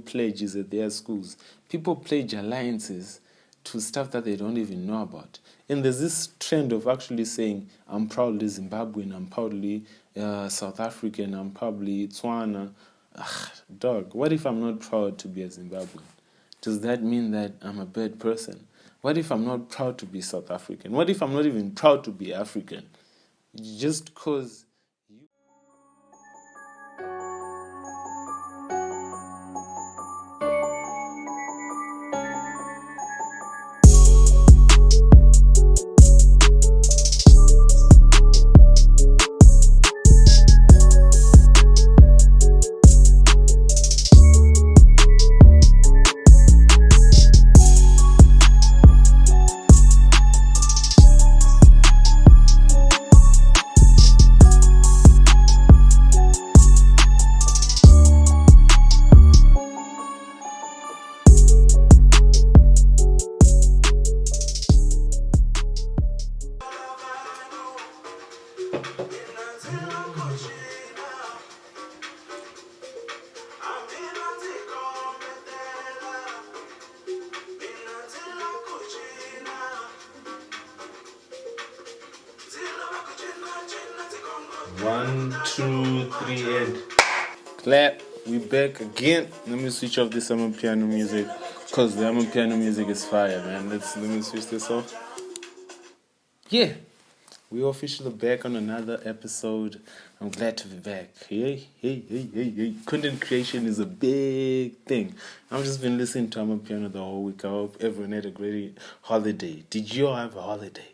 pledges at their schools. People pledge alliances to stuff that they don't even know about. And there's this trend of actually saying, I'm proudly Zimbabwean, I'm proudly South African, I'm proudly Tswana. Ugh, dog, what if I'm not proud to be a Zimbabwean? Does that mean that I'm a bad person? What if I'm not proud to be South African? What if I'm not even proud to be African? Just because you... 1, 2, 3, and clap. We back again. Let me switch off this Amapiano music, because the Amapiano music is fire, man. Let me switch this off. Yeah, we're officially back on another episode. I'm glad to be back. Hey. Content creation is a big thing. I've just been listening to Amapiano the whole week. I hope everyone had a great holiday. Did you all have a holiday?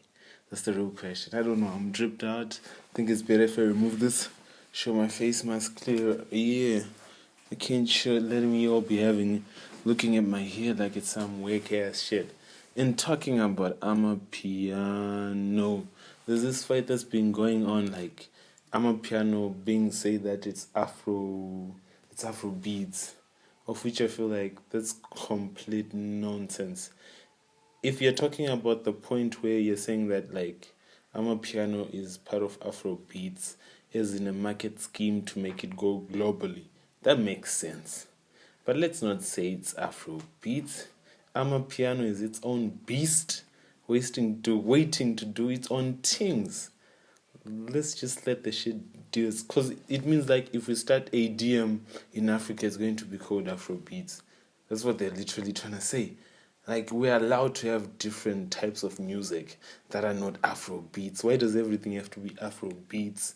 That's the real question. I don't know. I'm dripped out. I think it's better if I remove this. Show my face mask clear. Yeah. I can't show letting me all be looking at my hair like it's some wake ass shit. And talking about Amapiano, there's this fight that's been going on, like Amapiano being said that it's Afro beats, of which I feel like that's complete nonsense. If you're talking about the point where you're saying that like Amapiano is part of Afro beats, as in a market scheme to make it go globally, that makes sense. But let's not say it's Afro beats. Amapiano is its own beast, waiting to do its own things. Let's just let the shit do it, because it means like if we start ADM in Africa, it's going to be called Afro beats. That's what they're literally trying to say. Like, we're allowed to have different types of music that are not Afro beats. Why does everything have to be Afro beats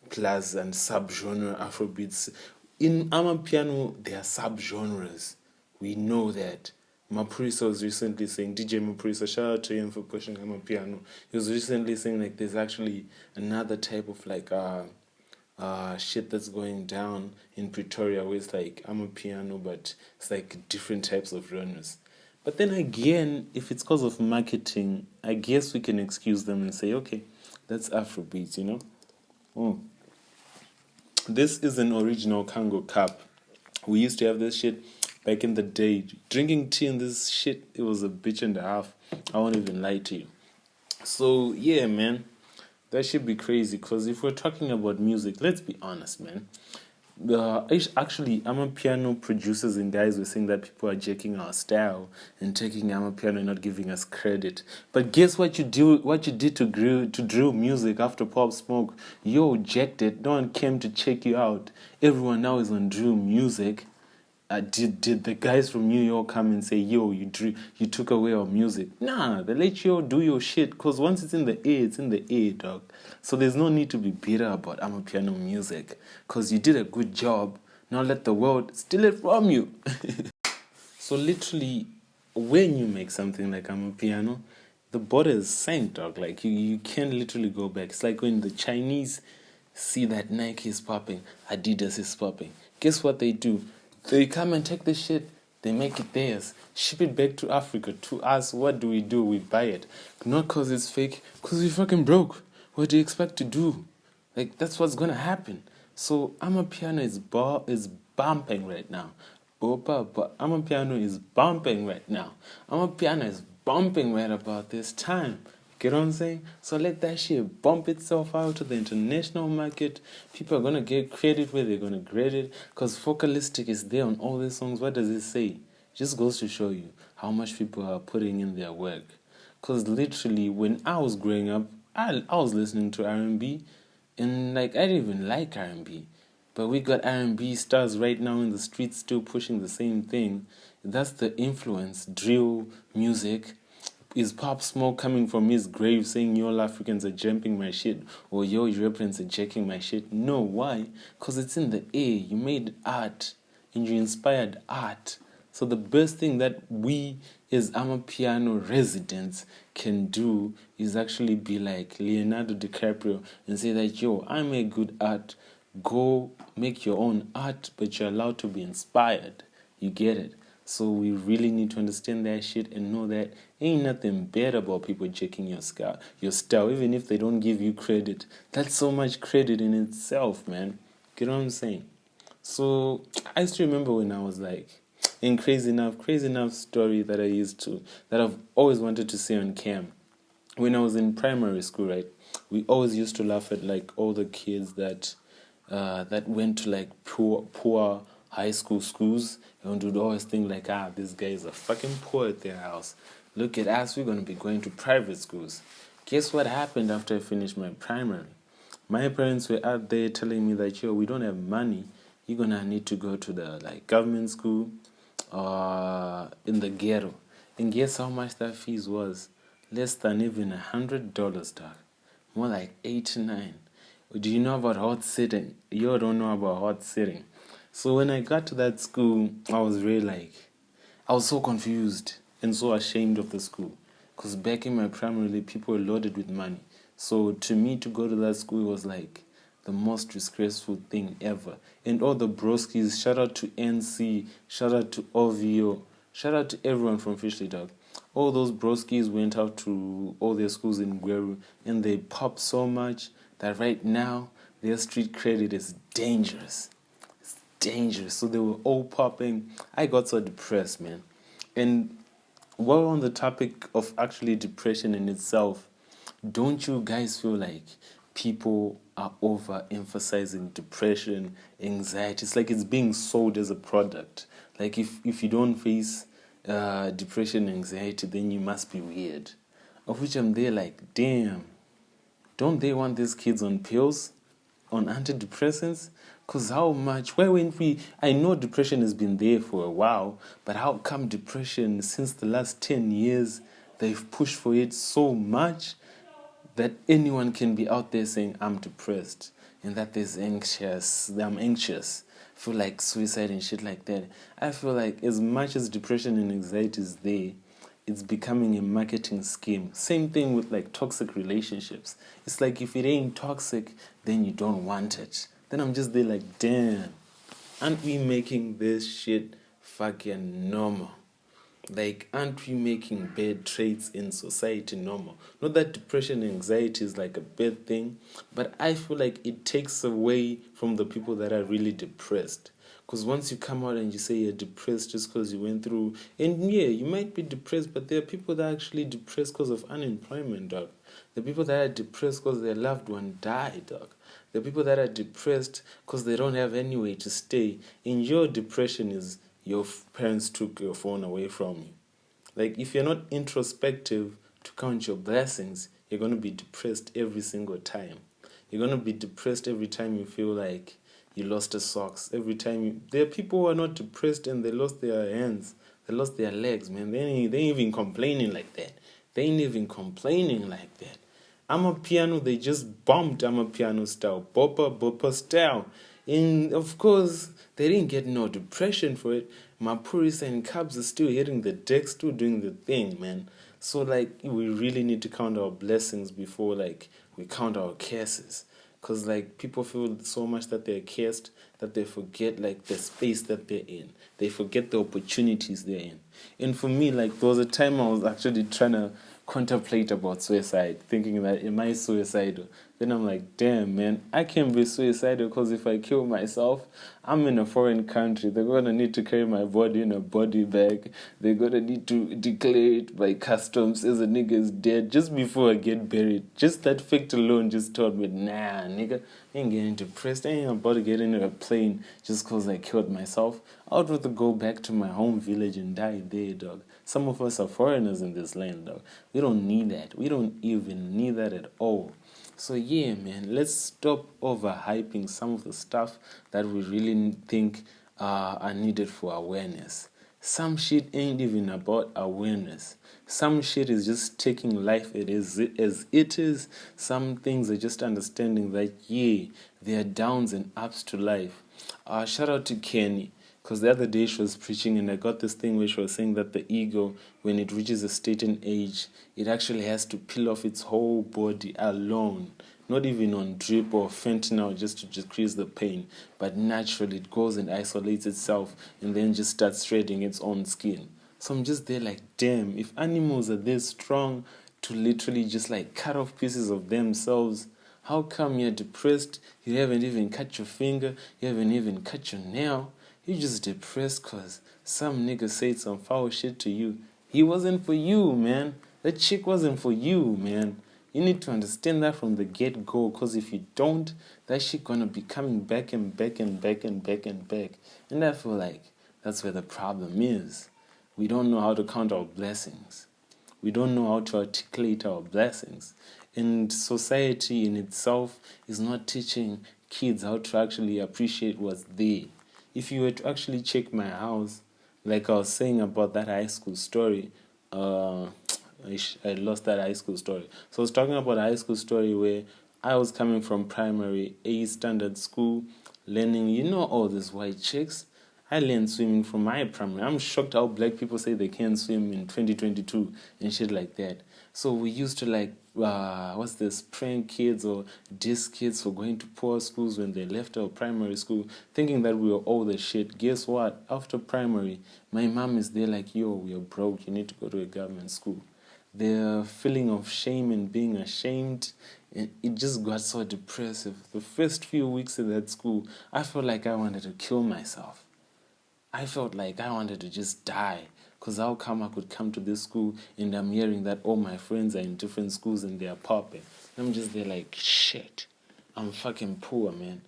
plus and subgenre Afro beats? In Amapiano, there are subgenres. We know that. Mapurisa was recently saying, DJ Mapurisa, shout out to him for pushing Amapiano. He was recently saying like there's actually another type of like shit that's going down in Pretoria where it's like Amapiano, but it's like different types of genres. But then again, if it's because of marketing, I guess we can excuse them and say, okay, that's Afrobeats, you know? This is an original Kango cup. We used to have this shit back in the day. Drinking tea in this shit, it was a bitch and a half. I won't even lie to you. So, yeah, man. That should be crazy, because if we're talking about music, let's be honest, man. Actually, Amapiano producers and guys were saying that people are jacking our style and taking Amapiano and not giving us credit. But guess what you do? What you did to drill music after Pop Smoke? You jacked it. No one came to check you out. Everyone now is on drill music. Did the guys from New York come and say, yo, you took away our music? Nah, they let you do your shit, because once it's in the air, it's in the air, dog. So there's no need to be bitter about Amapiano music, because you did a good job. Now let the world steal it from you. So literally, when you make something like Amapiano, the border is sank, dog. Like, you can't literally go back. It's like when the Chinese see that Nike is popping, Adidas is popping. Guess what they do? They come and take the shit, they make it theirs, ship it back to Africa. To us, what do? We buy it. Not because it's fake, because we're fucking broke. What do you expect to do? Like, that's what's gonna happen. So, Amapiano is bumping right now. But Amapiano is bumping right now. Amapiano is bumping right about this time. Get what I'm saying? So let that shit bump itself out to the international market. People are gonna get credit where they're gonna get it. Cause Focalistic is there on all these songs. What does it say? Just goes to show you how much people are putting in their work. Cause literally when I was growing up, I was listening to R&B, and like I didn't even like R&B. But we got R&B stars right now in the streets still pushing the same thing. That's the influence. Drill music. Is Pop Smoke coming from his grave saying y'all Africans are jumping my shit or yo Europeans are jacking my shit? No, why? Because it's in the air. You made art and you inspired art. So the best thing that we as Amapiano residents can do is actually be like Leonardo DiCaprio and say that, yo, I make good art. Go make your own art, but you're allowed to be inspired. You get it? So we really need to understand that shit and know that ain't nothing bad about people checking your style, even if they don't give you credit. That's so much credit in itself, man. Get what I'm saying? So I used to remember when I was like, in crazy enough story that I've always wanted to say on cam. When I was in primary school, right, we always used to laugh at like all the kids that went to like poor high school schools and would always think like, these guys are fucking poor at their house. Look at us, we're gonna be going to private schools. Guess what happened after I finished my primary? My parents were out there telling me that, yo, we don't have money. You're gonna need to go to the like government school in the ghetto. And guess how much that fees was? Less than even $100, dog. More like 8 to 9. Do you know about hot sitting? You don't know about hot sitting. So when I got to that school, I was really like, I was so confused and so ashamed of the school. Because back in my primary, people were loaded with money. So to me, to go to that school was like the most disgraceful thing ever. And all the broskies, shout out to NC, shout out to OVO, shout out to everyone from Fishley Dog. All those broskies went out to all their schools in Gweru and they popped so much that right now their street credit is dangerous. It's dangerous. So they were all popping. I got so depressed, man. And while on the topic of actually depression in itself, don't you guys feel like people are overemphasizing depression, anxiety? It's like it's being sold as a product. Like if you don't face depression, anxiety, then you must be weird. Of which I'm there like, damn, don't they want these kids on pills, on antidepressants? Because how much, why wouldn't we, I know depression has been there for a while, but how come depression, since the last 10 years, they've pushed for it so much that anyone can be out there saying, I'm depressed, and that I'm anxious, feel like suicide and shit like that. I feel like as much as depression and anxiety is there, it's becoming a marketing scheme. Same thing with like toxic relationships. It's like if it ain't toxic, then you don't want it. Then I'm just there like, damn, aren't we making this shit fucking normal? Like, aren't we making bad traits in society normal? Not that depression and anxiety is like a bad thing, but I feel like it takes away from the people that are really depressed. Because once you come out and you say you're depressed just because you went through, and yeah, you might be depressed, but there are people that are actually depressed because of unemployment, dog. There are people that are depressed because their loved one died, dog. There are people that are depressed because they don't have anywhere to stay. And your depression is your parents took your phone away from you. Like, if you're not introspective to count your blessings, you're going to be depressed every single time. You're going to be depressed every time you feel like you lost a socks. There are people who are not depressed and they lost their hands. They lost their legs, man. They ain't even complaining like that. Amapiano, they just bumped Amapiano style. Bopper style. And of course, they didn't get no depression for it. Mapurisa and Cubs are still hitting the deck, still doing the thing, man. So, like, we really need to count our blessings before, like, we count our curses. Because, like, people feel so much that they're cursed that they forget, like, the space that they're in. They forget the opportunities they're in. And for me, like, there was a time I was actually trying to contemplate about suicide, thinking that, am I suicidal? Then I'm like, damn, man, I can't be suicidal because if I kill myself, I'm in a foreign country. They're going to need to carry my body in a body bag. They're going to need to declare it by customs as a nigga is dead just before I get buried. Just that fact alone just told me, nah, nigga, I ain't getting depressed. I ain't about to get into a plane just because I killed myself. I'd rather go back to my home village and die there, dog. Some of us are foreigners in this land, dog. We don't need that. We don't even need that at all. So yeah, man, let's stop overhyping some of the stuff that we really think are needed for awareness. Some shit ain't even about awareness. Some shit is just taking life as it is. Some things are just understanding that, yeah, there are downs and ups to life. Shout out to Kenny. Because the other day she was preaching and I got this thing where she was saying that the ego, when it reaches a certain age, it actually has to peel off its whole body alone. Not even on drip or fentanyl just to decrease the pain. But naturally it goes and isolates itself and then just starts shredding its own skin. So I'm just there like, damn, if animals are this strong to literally just like cut off pieces of themselves, how come you're depressed? You haven't even cut your finger, you haven't even cut your nail. You're just depressed because some nigga said some foul shit to you. He wasn't for you, man. That chick wasn't for you, man. You need to understand that from the get-go, because if you don't, that shit gonna be coming back and back and back and back and back. And I feel like that's where the problem is. We don't know how to count our blessings. We don't know how to articulate our blessings. And society in itself is not teaching kids how to actually appreciate what's there. If you were to actually check my house, like I was saying about that high school story, I lost that high school story. So I was talking about a high school story where I was coming from primary A standard school, learning, all these white chicks. I learned swimming from my primary. I'm shocked how black people say they can't swim in 2022 and shit like that. So we used to prank kids or diss kids for going to poor schools when they left our primary school, thinking that we were all the shit. Guess what? After primary, my mom is there like, yo, we are broke. You need to go to a government school. The feeling of shame and being ashamed, it just got so depressive. The first few weeks in that school, I felt like I wanted to kill myself. I felt like I wanted to just die. Because how come I could come to this school and I'm hearing that all my friends are in different schools and they are popping. I'm just there like, shit, I'm fucking poor, man.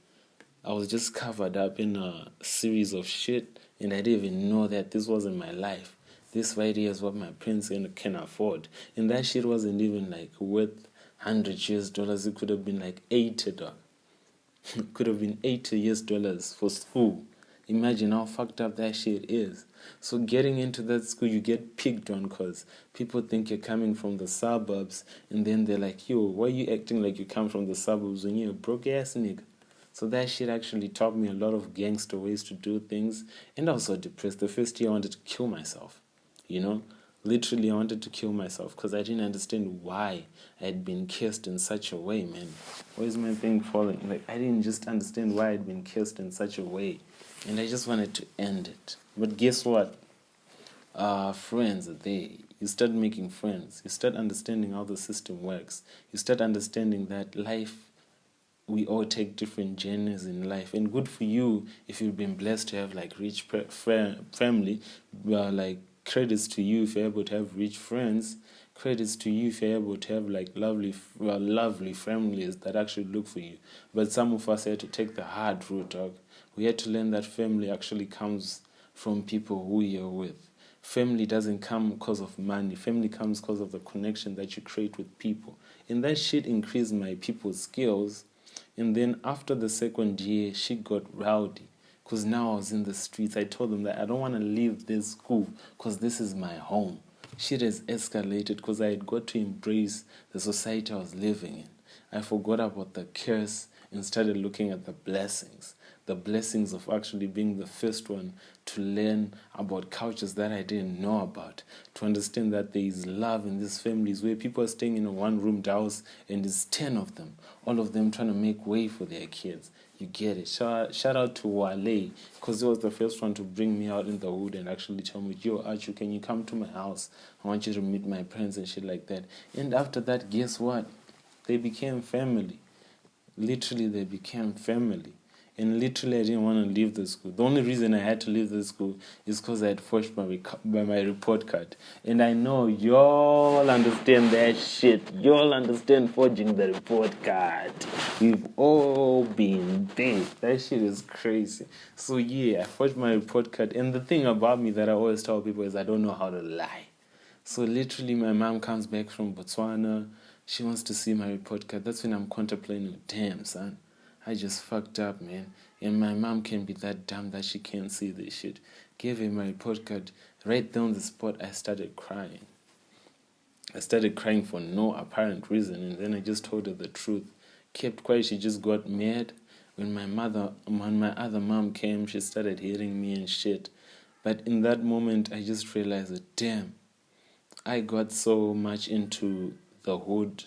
I was just covered up in a series of shit and I didn't even know that this wasn't my life. This right here is what my parents can afford. And that shit wasn't even like worth $100. It could have been like $80. It could have been $80 for school. Imagine how fucked up that shit is. So getting into that school, you get picked on because people think you're coming from the suburbs, and then they're like, yo, why are you acting like you come from the suburbs when you're a broke ass nigga? So that shit actually taught me a lot of gangster ways to do things, and I was so depressed. The first year I wanted to kill myself, Literally, I wanted to kill myself because I didn't understand why I had been cursed in such a way, man. Why is my thing falling? Like, I didn't just understand why I'd been cursed in such a way. And I just wanted to end it. But guess what? Friends are there. You start making friends. You start understanding how the system works. You start understanding that life, we all take different journeys in life. And good for you if you've been blessed to have like rich family, like credits to you if you're able to have rich friends. Credits to you if you're able to have like lovely families that actually look for you. But some of us had to take the hard route, dog. We had to learn that family actually comes from people who you're with. Family doesn't come because of money. Family comes because of the connection that you create with people. And that shit increased my people skills. And then after the second year, shit got rowdy. Because now I was in the streets. I told them that I don't want to leave this school because this is my home. Shit has escalated because I had got to embrace the society I was living in. I forgot about the curse and started looking at the blessings. The blessings of actually being the first one to learn about cultures that I didn't know about. To understand that there is love in these families where people are staying in a one-roomed house and there's 10 of them. All of them trying to make way for their kids. You get it. Shout out to Wale, because he was the first one to bring me out in the hood and actually tell me, yo, Archie, can you come to my house? I want you to meet my parents and shit like that. And after that, guess what? They became family. literally they became family. And literally, I didn't want to leave the school. The only reason I had to leave the school is because I had forged my report card. And I know y'all understand that shit. Y'all understand forging the report card. We've all been there. That shit is crazy. So yeah, I forged my report card. And the thing about me that I always tell people is I don't know how to lie. So literally, my mom comes back from Botswana. She wants to see my report card. That's when I'm contemplating, damn, son, I just fucked up, man. And my mom can be that dumb that she can't see this shit. Gave her my report card. Right there on the spot, I started crying. I started crying for no apparent reason. And then I just told her the truth. Kept quiet. She just got mad. When my other mom came, she started hitting me and shit. But in that moment, I just realized that, damn, I got so much into the hood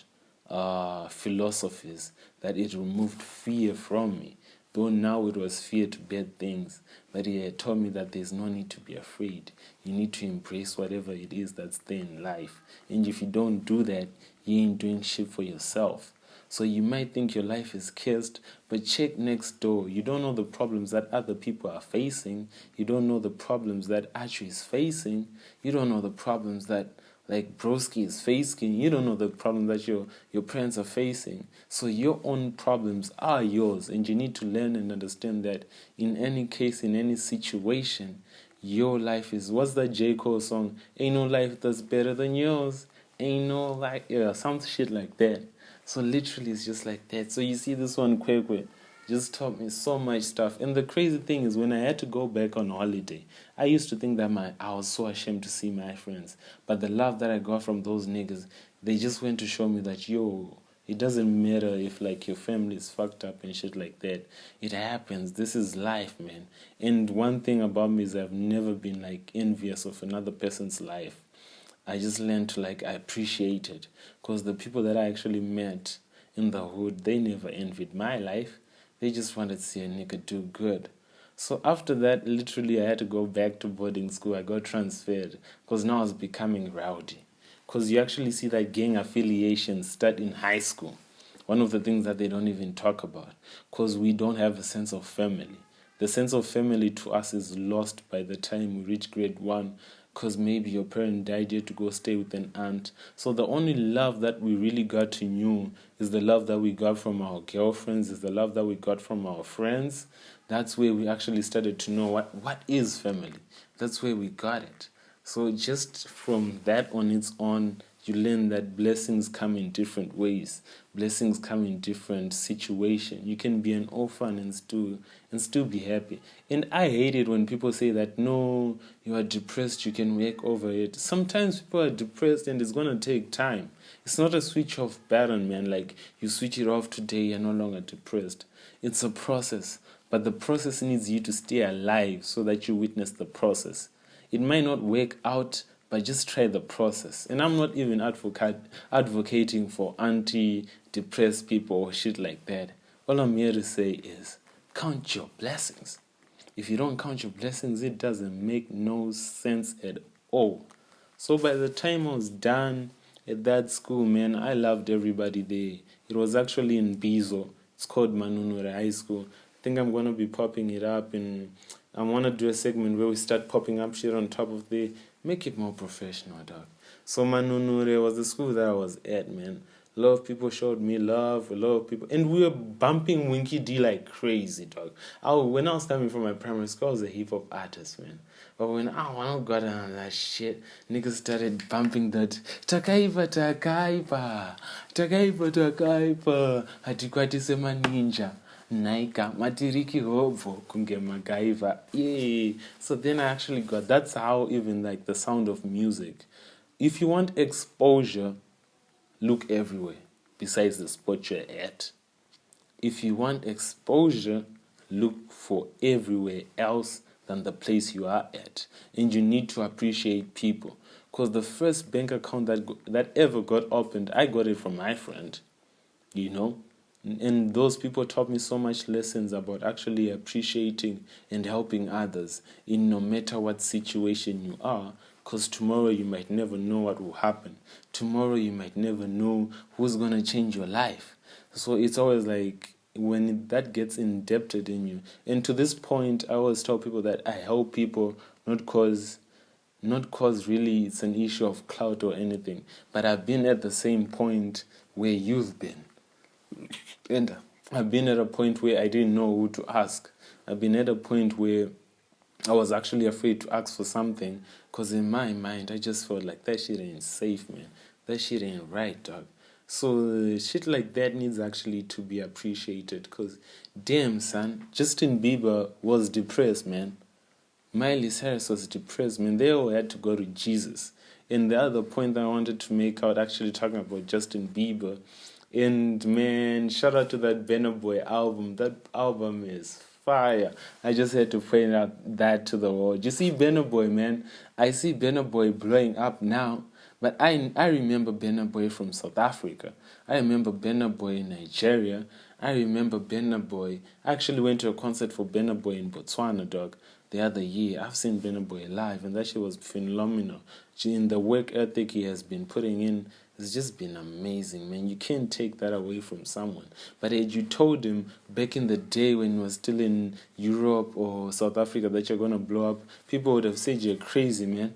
philosophies that it removed fear from me. Though now it was fear to bad things, but he had told me that there's no need to be afraid. You need to embrace whatever it is that's there in life. And if you don't do that, you ain't doing shit for yourself. So you might think your life is cursed, but check next door. You don't know the problems that other people are facing. You don't know the problems that Archie is facing. You don't know the problems that like Broski is facing. You don't know the problem that your parents are facing. So your own problems are yours, and you need to learn and understand that in any case, in any situation, your life is, what's that J. Cole song? Ain't no life that's better than yours. Ain't no life, yeah, some shit like that. So literally it's just like that. So you see this one, Kwekwe, just taught me so much stuff. And the crazy thing is when I had to go back on holiday, I used to think that I was so ashamed to see my friends. But the love that I got from those niggas, they just went to show me that, yo, it doesn't matter if like your family is fucked up and shit like that. It happens. This is life, man. And one thing about me is I've never been like envious of another person's life. I just learned to like appreciate it, because the people that I actually met in the hood, they never envied my life. They just wanted to see a nigga do good. So after that, literally, I had to go back to boarding school. I got transferred because now I was becoming rowdy. Because you actually see that gang affiliation start in high school. One of the things that they don't even talk about, because we don't have a sense of family. The sense of family to us is lost by the time we reach grade 1, because maybe your parent died, you had to go stay with an aunt. So the only love that we really got to know is the love that we got from our girlfriends, is the love that we got from our friends. That's where we actually started to know what is family. That's where we got it. So just from that on its own, you learn that blessings come in different ways. Blessings come in different situations. You can be an orphan and still be happy. And I hate it when people say that, no, you are depressed, you can work over it. Sometimes people are depressed and it's going to take time. It's not a switch off button, man. Like you switch it off today, you're no longer depressed. It's a process. But the process needs you to stay alive so that you witness the process. It might not work out, but just try the process. And I'm not even advocating for anti-depressed people or shit like that. All I'm here to say is count your blessings. If you don't count your blessings, it doesn't make no sense at all. So by the time I was done at that school, man, I loved everybody there. It was actually in Bizo. It's called Manunure High School. I think I'm going to be popping it up, and I want to do a segment where we start popping up shit on top of the, make it more professional, dog. So Manunure was the school that I was at, man. A lot of people showed me love, a lot of people, and we were bumping Winky D like crazy, dog. When I was coming from my primary school, I was a hip-hop artist, man. But when I got on that shit, niggas started bumping that Takaiba, Takaiba, Takaiba, Takaiba, Hatikwati Sema Ninja. Naika matiriki hovo kunge magaiva. Yeah. So then I actually got, that's how even like the sound of music. If you want exposure, look everywhere besides the spot you're at. If you want exposure, look for everywhere else than the place you are at. And you need to appreciate people. Because the first bank account that ever got opened, I got it from my friend. You know? And those people taught me so much lessons about actually appreciating and helping others in no matter what situation you are, because tomorrow you might never know what will happen. Tomorrow you might never know who's going to change your life. So it's always like, that gets indebted in you. And to this point, I always tell people that I help people not cause really it's an issue of clout or anything, but I've been at the same point where you've been. And I've been at a point where I didn't know who to ask. I've been at a point where I was actually afraid to ask for something because in my mind, I just felt like that shit ain't safe, man. That shit ain't right, dog. So shit like that needs actually to be appreciated because, damn, son, Justin Bieber was depressed, man. Miley Cyrus was depressed, man. They all had to go to Jesus. And the other point that I wanted to make out actually talking about Justin Bieber. And man, shout out to that Burna Boy album. That album is fire. I just had to point out that to the world. You see Burna Boy, man. I see Burna Boy blowing up now. But I remember Burna Boy from South Africa. I remember Burna Boy in Nigeria. I remember Burna Boy. I actually went to a concert for Burna Boy in Botswana, dog, the other year. I've seen Burna Boy live, and that shit was phenomenal. In the work ethic he has been putting in, it's just been amazing, man. You can't take that away from someone. But had you told him back in the day when he was still in Europe or South Africa that you're going to blow up, people would have said you're crazy, man.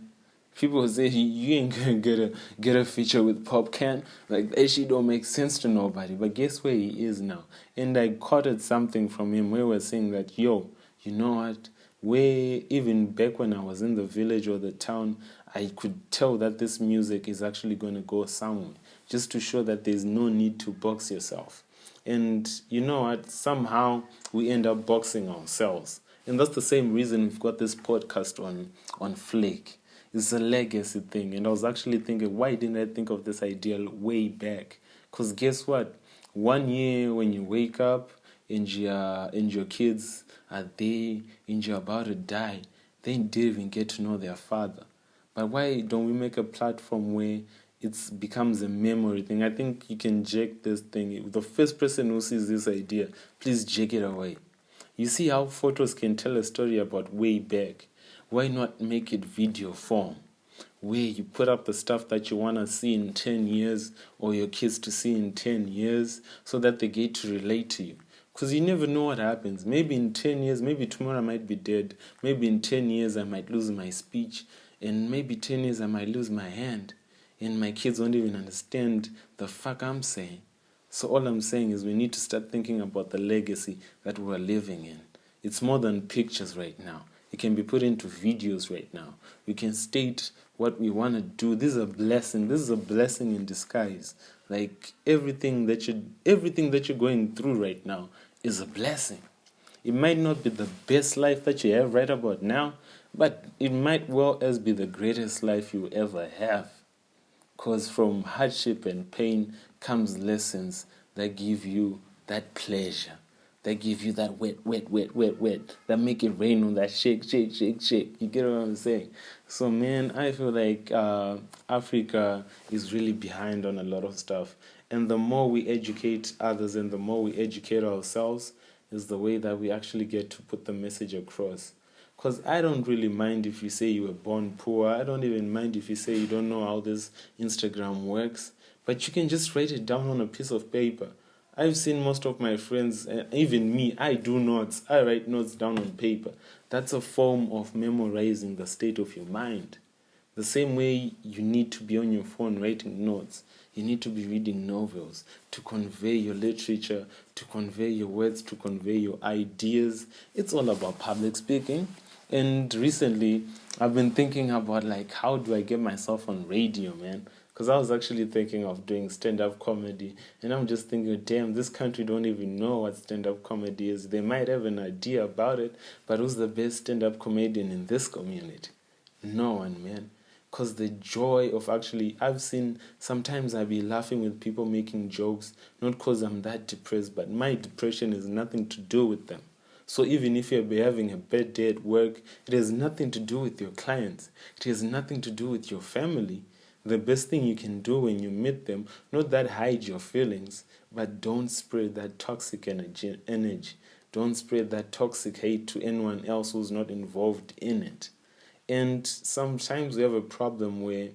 People would say you ain't gonna get a feature with Pop Can. Like, that shit don't make sense to nobody. But guess where he is now? And I quoted something from him where we're saying that, yo, you know what? Where even back when I was in the village or the town, I could tell that this music is actually going to go somewhere, just to show that there's no need to box yourself. And you know what? Somehow we end up boxing ourselves. And that's the same reason we've got this podcast on Flake. It's a legacy thing. And I was actually thinking, why didn't I think of this idea way back? Because guess what? One year when you wake up and your kids are there and you're about to die, they didn't even get to know their father. But why don't we make a platform where it becomes a memory thing? I think you can jack this thing. The first person who sees this idea, please jack it away. You see how photos can tell a story about way back. Why not make it video form? Where you put up the stuff that you want to see in 10 years or your kids to see in 10 years so that they get to relate to you. Because you never know what happens. Maybe in 10 years, maybe tomorrow I might be dead. Maybe in 10 years I might lose my speech. And maybe 10 years I might lose my hand. And my kids won't even understand the fuck I'm saying. So all I'm saying is we need to start thinking about the legacy that we're living in. It's more than pictures right now. It can be put into videos right now. We can state what we want to do. This is a blessing. This is a blessing in disguise. Like everything that you're going through right now is a blessing. It might not be the best life that you have right about now, but it might well as be the greatest life you ever have. Because from hardship and pain comes lessons that give you that pleasure. That give you that wet, that make it rain on that shake. You get what I'm saying? So, man, I feel like Africa is really behind on a lot of stuff. And the more we educate others and the more we educate ourselves is the way that we actually get to put the message across. Because I don't really mind if you say you were born poor. I don't even mind if you say you don't know how this Instagram works. But you can just write it down on a piece of paper. I've seen most of my friends, even me, I do notes. I write notes down on paper. That's a form of memorizing the state of your mind. The same way you need to be on your phone writing notes. You need to be reading novels to convey your literature, to convey your words, to convey your ideas. It's all about public speaking. And recently, I've been thinking about like, how do I get myself on radio, man? Because I was actually thinking of doing stand-up comedy. And I'm just thinking, damn, this country don't even know what stand-up comedy is. They might have an idea about it, but who's the best stand-up comedian in this community? No one, man. Because the joy of actually, I've seen, sometimes I be laughing with people making jokes, not because I'm that depressed, but my depression has nothing to do with them. So even if you're having a bad day at work, it has nothing to do with your clients. It has nothing to do with your family. The best thing you can do when you meet them, not that hide your feelings, but don't spread that toxic energy. Don't spread that toxic hate to anyone else who's not involved in it. And sometimes we have a problem where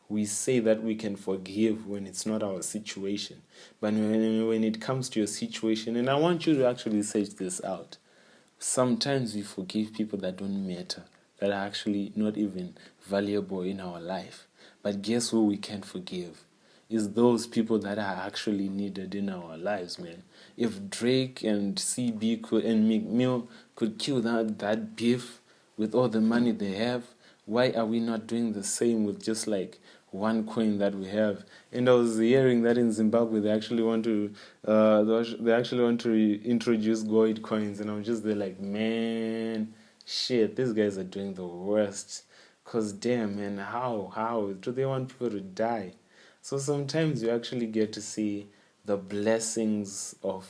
we say that we can forgive when it's not our situation. But when it comes to your situation, and I want you to actually search this out, sometimes we forgive people that don't matter, that are actually not even valuable in our life. But guess who we can't forgive? Is those people that are actually needed in our lives, man. If Drake and CB and Meek Mill could kill that beef with all the money they have, why are we not doing the same with just like one coin that we have? And I was hearing that in Zimbabwe they actually want to introduce gold coins, and I'm just there like, man, shit, these guys are doing the worst. Cause damn, man, how do they want people to die? So sometimes you actually get to see the blessings of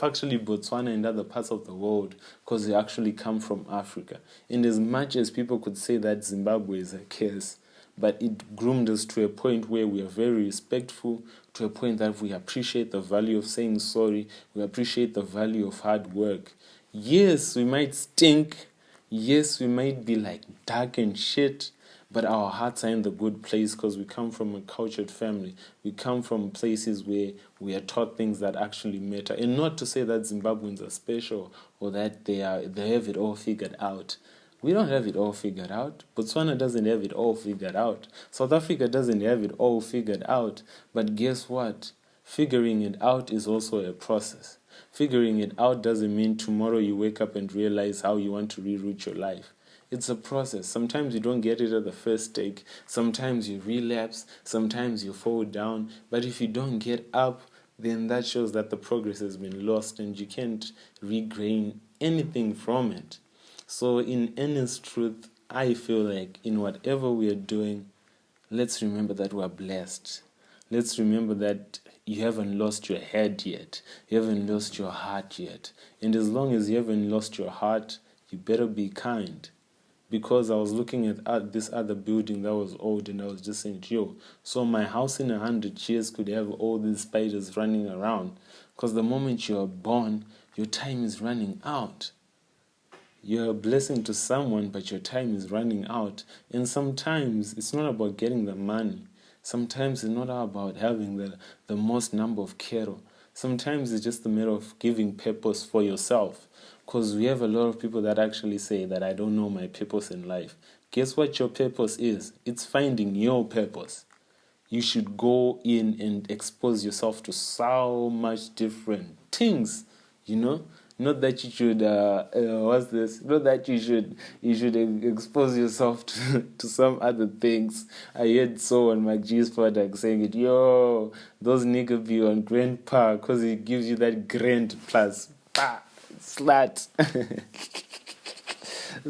actually Botswana and other parts of the world, because they actually come from Africa. And as much as people could say that Zimbabwe is a curse, but it groomed us to a point where we are very respectful, to a point that we appreciate the value of saying sorry, we appreciate the value of hard work. Yes, we might stink. Yes, we might be like dark and shit, but our hearts are in the good place because we come from a cultured family. We come from places where we are taught things that actually matter. And not to say that Zimbabweans are special or that they have it all figured out. We don't have it all figured out. Botswana doesn't have it all figured out. South Africa doesn't have it all figured out. But guess what? Figuring it out is also a process. Figuring it out doesn't mean tomorrow you wake up and realize how you want to reroute your life. It's a process. Sometimes you don't get it at the first take. Sometimes you relapse. Sometimes you fall down. But if you don't get up, then that shows that the progress has been lost and you can't regain anything from it. So in earnest truth, I feel like in whatever we are doing, let's remember that we're blessed. Let's remember that you haven't lost your head yet. You haven't lost your heart yet. And as long as you haven't lost your heart, you better be kind. Because I was looking at this other building that was old, and I was just saying, yo, so my house in 100 years could have all these spiders running around. Because the moment you are born, your time is running out. You're a blessing to someone, but your time is running out. And sometimes it's not about getting the money. Sometimes it's not about having the most number of cattle. Sometimes it's just a matter of giving purpose for yourself. Because we have a lot of people that actually say that I don't know my purpose in life. Guess what your purpose is? It's finding your purpose. You should go in and expose yourself to so much different things, you know? Not that you should what's this? Not that you should expose yourself to some other things. I heard so on McG's product saying it, yo, those niggas be on grandpa because he gives you that grand plus slut.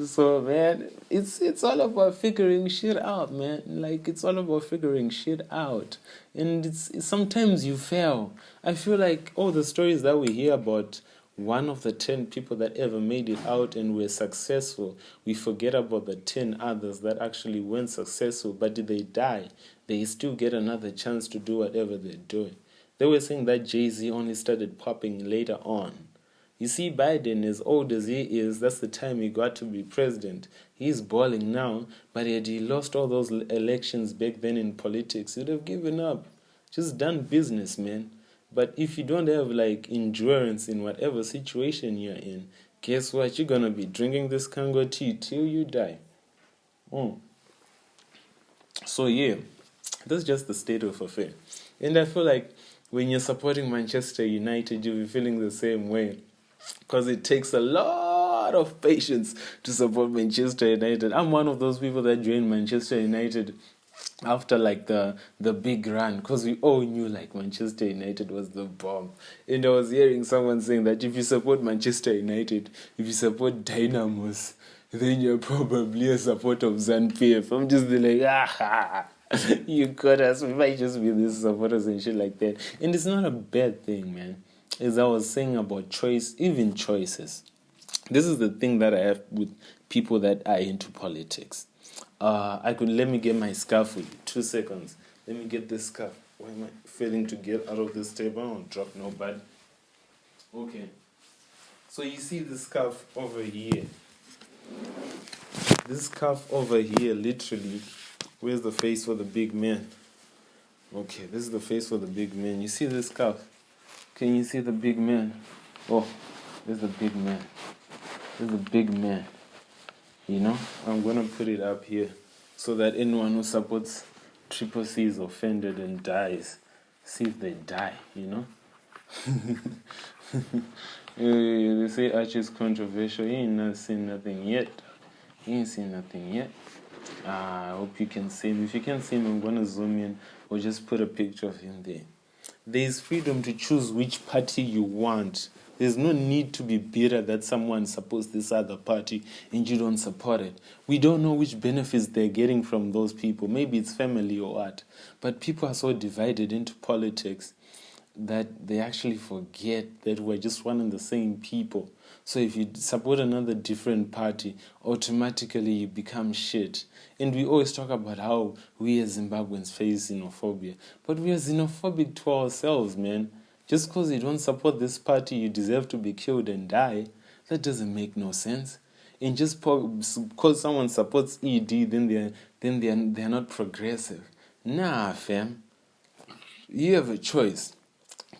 So man, it's all about figuring shit out, man. Like it's all about figuring shit out. And it's sometimes you fail. I feel like all the stories that we hear about 1 of the 10 people that ever made it out and were successful, we forget about the 10 others that actually weren't successful, but did they die? They still get another chance to do whatever they're doing. They were saying that Jay-Z only started popping later on. You see, Biden, as old as he is, that's the time he got to be president. He's balling now, but had he lost all those elections back then in politics, he'd have given up. Just done business, man. But if you don't have like endurance in whatever situation you're in, guess what? You're gonna be drinking this Congo tea till you die. So yeah, that's just the state of affairs. And I feel like when you're supporting Manchester United, you'll be feeling the same way. Because it takes a lot of patience to support Manchester United. I'm one of those people that joined Manchester United after like the big run, because we all knew like Manchester United was the bomb. And I was hearing someone saying that if you support Manchester United, if you support Dynamos, then you're probably a supporter of ZANU-PF. I'm just like, you got us. We might just be these supporters and shit like that. And it's not a bad thing, man. As I was saying about choice, even choices. This is the thing that I have with people that are into politics. Let me get my scarf for you. 2 seconds. Let me get this scarf. Why am I failing to get out of this table? I won't drop nobody. Okay. So you see this scarf over here. This scarf over here literally Where's the face for the big man? Okay, this is the face for the big man. You see this scarf? Can you see the big man? Oh, there's the big man. There's the big man. You know, I'm gonna put it up here so that anyone who supports Triple C is offended and dies. See if they die, you know? They say Archie is controversial. He ain't not seen nothing yet. He ain't seen nothing yet. I hope you can see him. If you can't see him, I'm gonna zoom in or just put a picture of him there. There is freedom to choose which party you want. There's no need to be bitter that someone supports this other party and you don't support it. We don't know which benefits they're getting from those people. Maybe it's family or what. But people are so divided into politics that they actually forget that we're just one and the same people. So if you support another different party, automatically you become shit. And we always talk about how we as Zimbabweans face xenophobia. But we are xenophobic to ourselves, man. Just because you don't support this party, you deserve to be killed and die. That doesn't make no sense. And just because someone supports ED, then they're not progressive. Nah, fam. You have a choice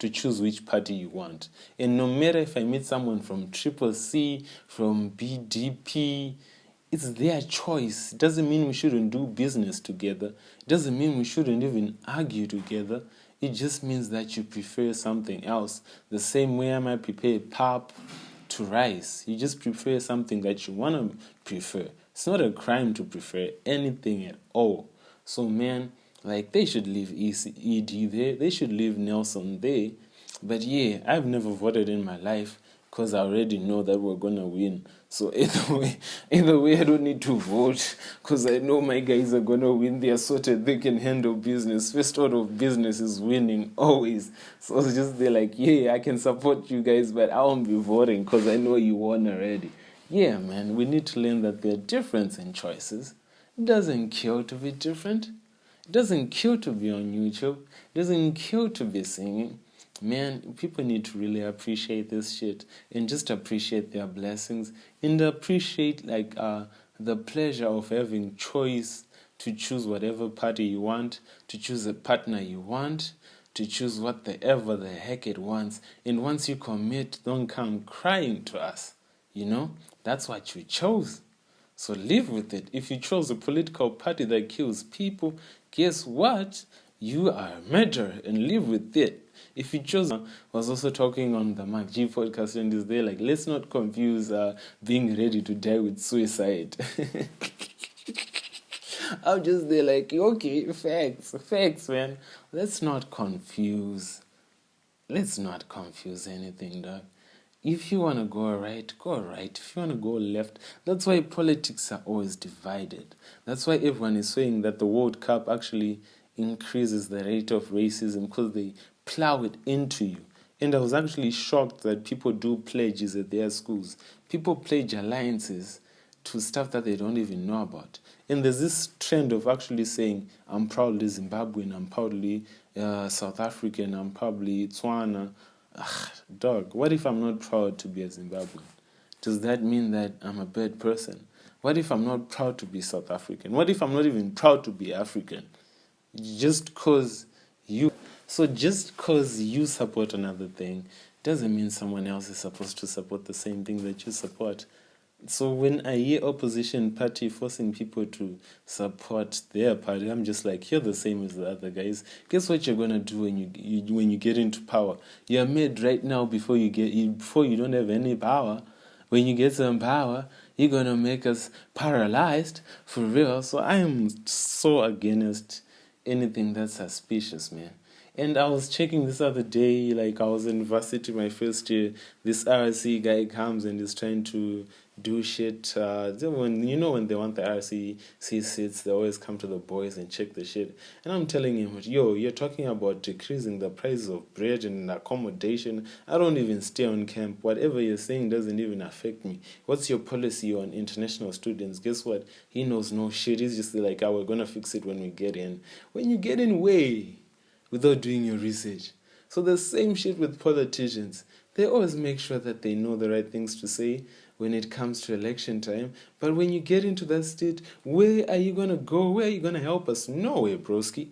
to choose which party you want. And no matter if I meet someone from Triple C, from BDP, it's their choice. It doesn't mean we shouldn't do business together. It doesn't mean we shouldn't even argue together. It just means that you prefer something else. The same way I might prepare pap to rice. You just prefer something that you want to prefer. It's not a crime to prefer anything at all. So, man, like, they should leave ED there. They should leave Nelson there. But yeah, I've never voted in my life because I already know that we're going to win. So either way, I don't need to vote because I know my guys are going to win. They are sorted. They can handle business. First order of business is winning, always. So it's just they're like, yeah, I can support you guys, but I won't be voting because I know you won already. Yeah, man, we need to learn that there are difference in choices. It doesn't kill to be different. It doesn't kill to be on YouTube. It doesn't kill to be singing. Man, people need to really appreciate this shit and just appreciate their blessings and appreciate the pleasure of having choice to choose whatever party you want, to choose a partner you want, to choose whatever the heck it wants. And once you commit, don't come crying to us. You know, that's what you chose. So live with it. If you chose a political party that kills people, guess what? You are a murderer and live with it. If you chose, I was also talking on the Mark G podcast and is there like, let's not confuse being ready to die with suicide. I'm just there like, okay, facts, man. Let's not confuse anything, dog. If you want to go right, go right. If you want to go left, that's why politics are always divided. That's why everyone is saying that the World Cup actually increases the rate of racism because they plow it into you. And I was actually shocked that people do pledges at their schools. People pledge alliances to stuff that they don't even know about. And there's this trend of actually saying, I'm proudly Zimbabwean, I'm proudly South African, I'm proudly Tswana. Dog, what if I'm not proud to be a Zimbabwean? Does that mean that I'm a bad person? What if I'm not proud to be South African? What if I'm not even proud to be African? Just because you support another thing doesn't mean someone else is supposed to support the same thing that you support. So when I hear opposition party forcing people to support their party, I'm just like, you're the same as the other guys. Guess what you're gonna do when you get into power? You're made right now before you don't have any power. When you get some power, you're gonna make us paralyzed for real. So I am so against anything that's suspicious, man. And I was checking this other day, like I was in university my first year, this RC guy comes and is trying to do shit. When they want the RC seats, they always come to the boys and check the shit. And I'm telling him, yo, you're talking about decreasing the price of bread and accommodation. I don't even stay on camp. Whatever you're saying doesn't even affect me. What's your policy on international students? Guess what? He knows no shit. He's just like, we're going to fix it when we get in. When you get in, way, without doing your research. So the same shit with politicians. They always make sure that they know the right things to say when it comes to election time. But when you get into that state, where are you gonna go? Where are you gonna help us? Nowhere, broski.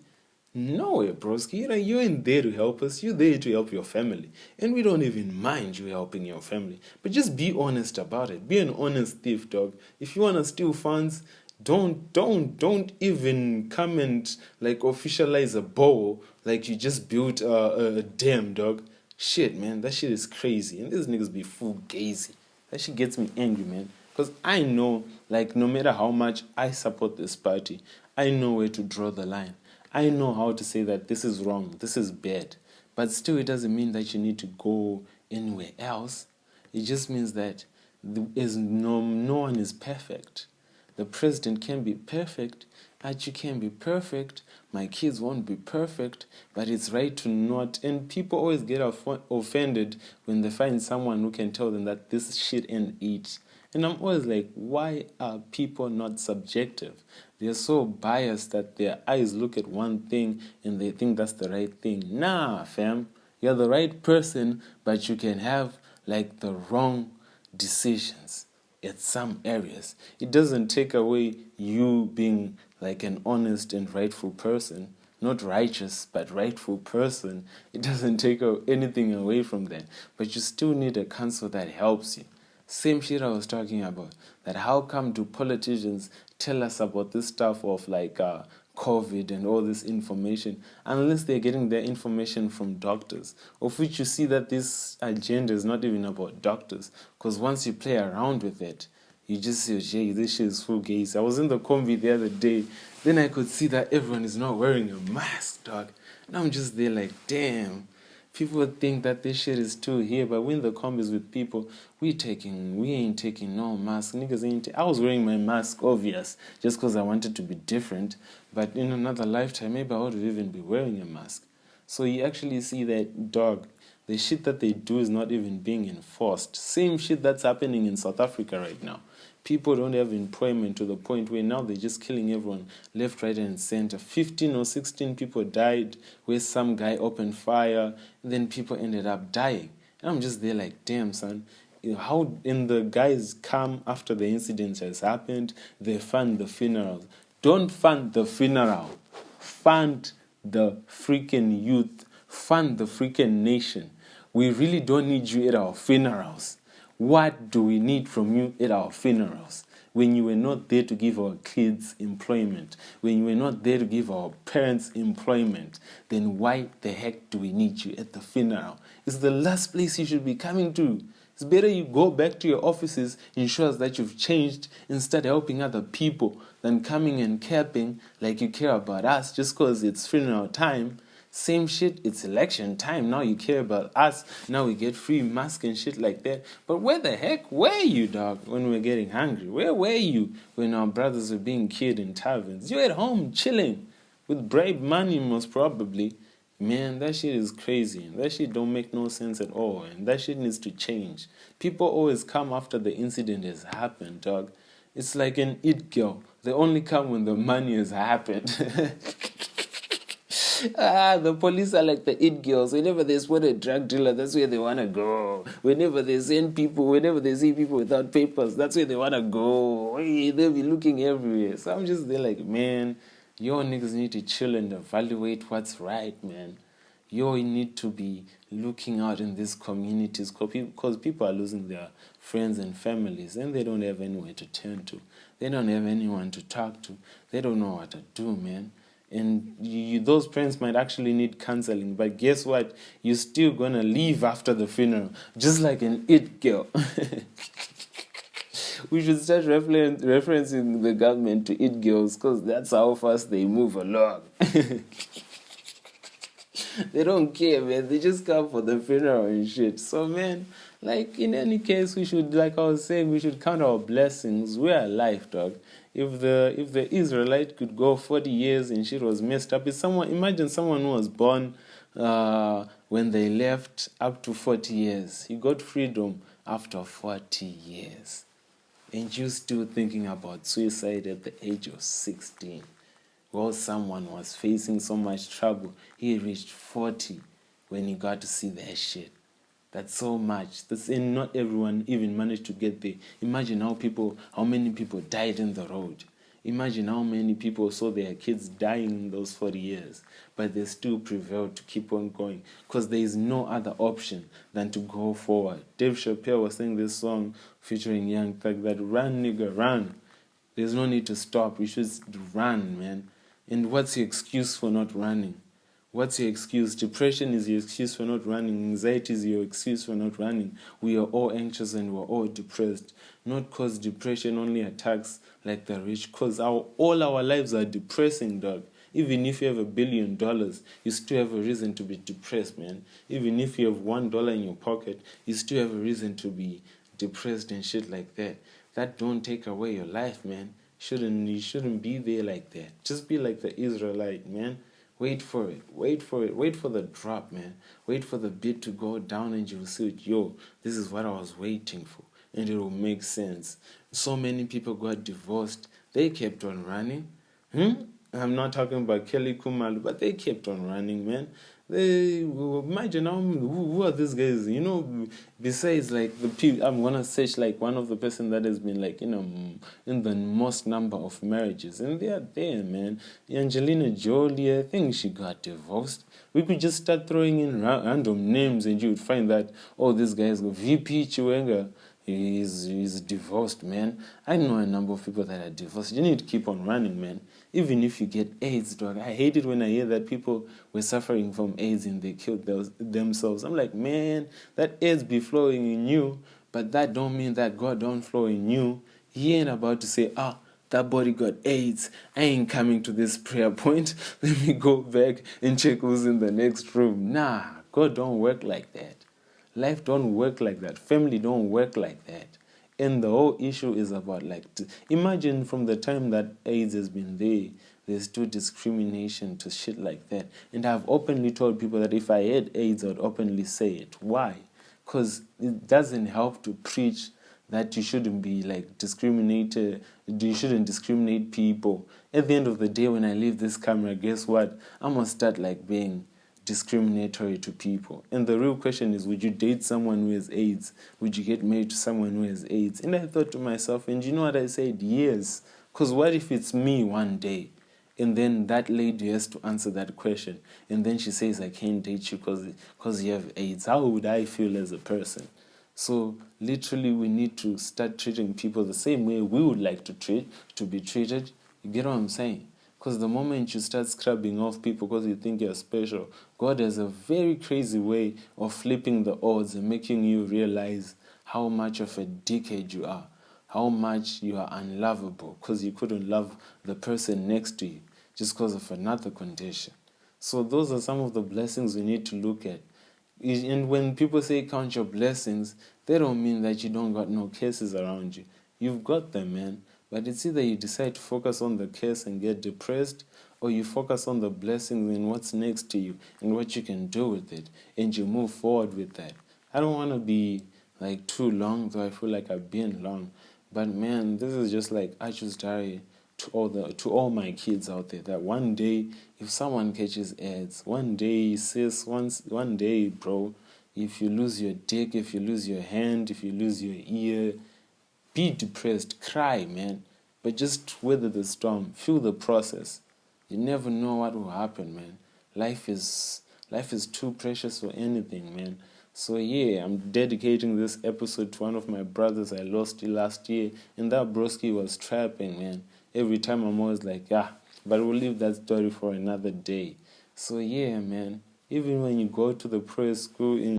Nowhere, broski. You ain't there to help us. You're there to help your family. And we don't even mind you helping your family. But just be honest about it. Be an honest thief, dog. If you wanna steal funds, don't even come and like officialize a bowl like you just built a dam, dog. Shit, man, that shit is crazy. And these niggas be full gazy. That shit gets me angry, man. Because I know, like, no matter how much I support this party, I know where to draw the line. I know how to say that this is wrong, this is bad. But still, it doesn't mean that you need to go anywhere else. It just means that no one is perfect. The president can be perfect, but you can be perfect. My kids won't be perfect, but it's right to not. And people always get offended when they find someone who can tell them that this shit ain't it. And I'm always like, why are people not subjective? They're so biased that their eyes look at one thing and they think that's the right thing. Nah, fam. You're the right person, but you can have like the wrong decisions at some areas. It doesn't take away you being like an honest and rightful person. Not righteous, but rightful person. It doesn't take anything away from that. But you still need a counsel that helps you. Same shit I was talking about. That how come do politicians tell us about this stuff of like COVID and all this information unless they're getting their information from doctors, of which you see that this agenda is not even about doctors, because once you play around with it, you just say, "Jay, this shit is full gaze." I was in the combi the other day, then I could see that everyone is not wearing a mask, dog. And I'm just there like, damn. People think that this shit is too here, but when the combis with people, we ain't taking no mask. Niggas ain't. I was wearing my mask, obvious, just because I wanted to be different. But in another lifetime, maybe I would even be wearing a mask. So you actually see that, dog, the shit that they do is not even being enforced. Same shit that's happening in South Africa right now. People don't have employment to the point where now they're just killing everyone left, right, and center. 15 or 16 people died where some guy opened fire, and then people ended up dying. And I'm just there like, damn, son. How and the guys come after the incident has happened, they fund the funerals. Don't fund the funeral. Fund the freaking youth. Fund the freaking nation. We really don't need you at our funerals. What do we need from you at our funerals? When you were not there to give our kids employment, when you were not there to give our parents employment, then why the heck do we need you at the funeral? It's the last place you should be coming to. It's better you go back to your offices, ensures that you've changed, and start helping other people than coming and capping like you care about us just because it's funeral time. Same shit, it's election time. Now you care about us. Now we get free masks and shit like that. But where the heck were you, dog, when we were getting hungry? Where were you when our brothers were being killed in taverns? You at home chilling with bribe money, most probably. Man, that shit is crazy. That shit don't make no sense at all. And that shit needs to change. People always come after the incident has happened, dog. It's like an it girl. They only come when the money has happened. The police are like the it girls. Whenever they spot a drug dealer, that's where they want to go. Whenever they see people without papers, that's where they want to go. They'll be looking everywhere. So I'm just there like, man, your niggas need to chill and evaluate what's right, man. You need to be looking out in these communities because people are losing their friends and families and they don't have anywhere to turn to. They don't have anyone to talk to. They don't know what to do, man. And those parents might actually need counseling. But guess what? You're still going to leave after the funeral. Just like an it girl. We should start referencing the government to it girls because that's how fast they move along. They don't care, man. They just come for the funeral and shit. So, man, like, in any case, we should, like I was saying, we should count our blessings. We're alive, dog. If the Israelite could go 40 years and shit was messed up, imagine someone who was born when they left up to 40 years. He got freedom after 40 years. And you still thinking about suicide at the age of 16. While someone was facing so much trouble, he reached 40 when he got to see that shit. That's so much. And not everyone even managed to get there. Imagine how many people died in the road. Imagine how many people saw their kids dying in those 40 years, but they still prevailed to keep on going because there is no other option than to go forward. Dave Chappelle was singing this song featuring Young Thug that run, nigga, run. There's no need to stop. You should run, man. And what's your excuse for not running? What's your excuse? Depression is your excuse for not running. Anxiety is your excuse for not running. We are all anxious and we're all depressed. Not because depression only attacks like the rich, because all our lives are depressing, dog. Even if you have $1 billion, you still have a reason to be depressed, man. Even if you have $1 in your pocket, you still have a reason to be depressed and shit like that. That don't take away your life, man. You shouldn't be there like that. Just be like the Israelite, man. Wait for it. Wait for it. Wait for the drop, man. Wait for the beat to go down and you'll see it. Yo, this is what I was waiting for. And it will make sense. So many people got divorced. They kept on running. I'm not talking about Kelly Kumalu, but they kept on running, man. They imagine who are these guys? Besides like the people, I'm gonna search like one of the person that has been like in the most number of marriages, and they are there, man. Angelina Jolie, I think she got divorced. We could just start throwing in random names, and you would find that this guy is VP Chiwenga. He's divorced, man. I know a number of people that are divorced. You need to keep on running, man. Even if you get AIDS, dog. I hate it when I hear that people were suffering from AIDS and they killed themselves. I'm like, man, that AIDS be flowing in you, but that don't mean that God don't flow in you. He ain't about to say, that body got AIDS. I ain't coming to this prayer point. Let me go back and check who's in the next room. Nah, God don't work like that. Life don't work like that. Family don't work like that. And the whole issue is about imagine from the time that AIDS has been there, there's still discrimination to shit like that. And I've openly told people that if I had AIDS, I'd openly say it. Why? Because it doesn't help to preach that you shouldn't be discriminated, you shouldn't discriminate people. At the end of the day, when I leave this camera, guess what? I'm going to start being discriminatory to people. And the real question is, would you date someone who has AIDS? Would you get married to someone who has AIDS? And I thought to myself, and you know what I said? Yes. Because what if it's me one day? And then that lady has to answer that question. And then she says, I can't date you because you have AIDS. How would I feel as a person? So literally we need to start treating people the same way we would like to be treated. You get what I'm saying? Because the moment you start scrubbing off people because you think you're special, God has a very crazy way of flipping the odds and making you realize how much of a dickhead you are, how much you are unlovable because you couldn't love the person next to you just because of another condition. So those are some of the blessings we need to look at. And when people say count your blessings, they don't mean that you don't got no cases around you. You've got them, man. But it's either you decide to focus on the curse and get depressed, or you focus on the blessings and what's next to you and what you can do with it, and you move forward with that. I don't want to be too long, though I feel like I've been long. But man, this is just I choose diary to all my kids out there that one day, if someone catches AIDS, one day, sis, one day, bro, if you lose your dick, if you lose your hand, if you lose your ear, be depressed, cry, man. But just weather the storm, feel the process. You never know what will happen, man. Life is too precious for anything, man. So yeah, I'm dedicating this episode to one of my brothers I lost last year, and that broski was trapping, man. Every time I'm always but we'll leave that story for another day. So yeah, man. Even when you go to the prayer school in